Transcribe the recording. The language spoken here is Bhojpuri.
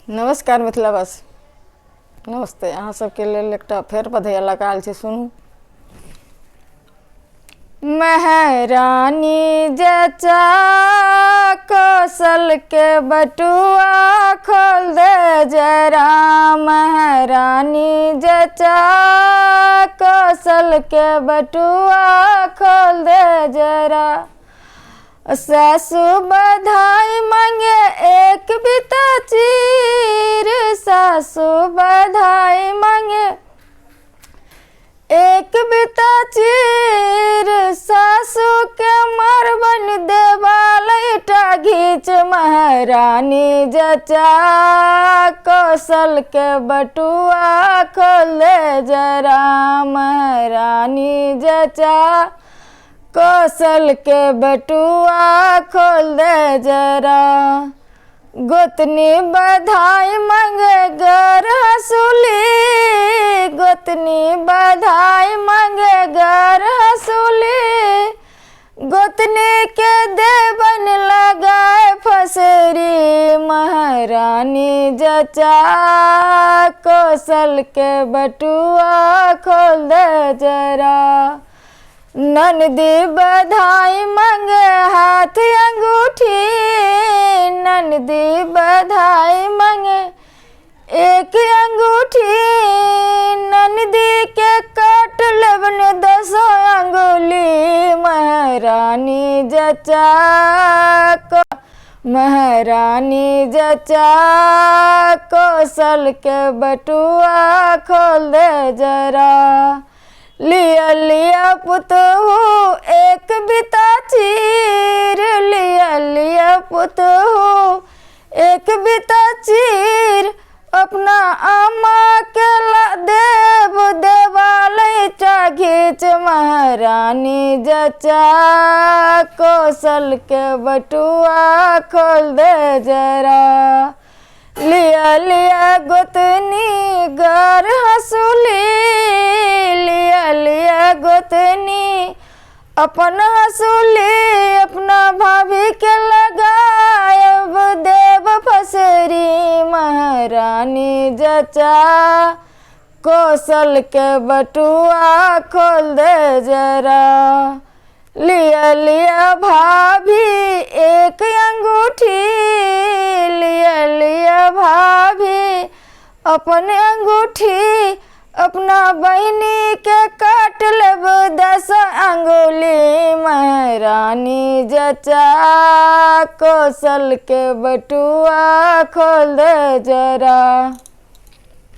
नमस्कार मिथिलावासी, नमस्ते। अहाँ सबके लेल एकटा फेर बधैया लगाल छै, सुनू। महारानी जचा कौशल के बटुआ खोल दे जरा, महारानी जचा कौशल के बटुआ खोल दे जरा। सासू बधाई मांगे एक बिता चीर, सासू बधाई मांगे एक बिता चीर, सासू के मरबन देवाल ईटा घीच, महारानी जचा कौशल के बटुआ खोल दे जरा, महारानी जचा कौशल के बटुआ खोल दे जरा। गोतनी बधाई मांगे गर हसूली, गोतनी बधाई मांगे गर हसूली, गोतनी के देवन लगाए फसरी, महारानी जचा कौशल के बटुआ खोल दे जरा। ननदी बधाई मांगे हाथ अंगूठी, ननदी बधाई मांगे एक अंगूठी, ननदी के काट लेबन 10 अंगुली, महारानी जचा महारानी जचा कौशल के बटुआ खोल दे जरा। लिया लिया पुतहु एक बिता चीर, लिया लिया पुतहु एक बिता चीर, अपना अम्मा के देव देवाल ईटा घीच, महारानी जचा कौशल के बटुआ खोल दे जरा। लिया लिया गोतनी गर हसूली, लिया लिया गोतनी अपन हसूली, अपना भाभी के लगायब देव फसरी, महारानी जचा कौशल के बटुआ खोल दे जरा। लिया लिया भाभी एक अंगूठी, लिया लिया भाभी अपन अंगूठी, अपना बहिनी के काट लेब 10 अंगुली, महारानी जचा कौशल के बटुआ खोल दे जरा।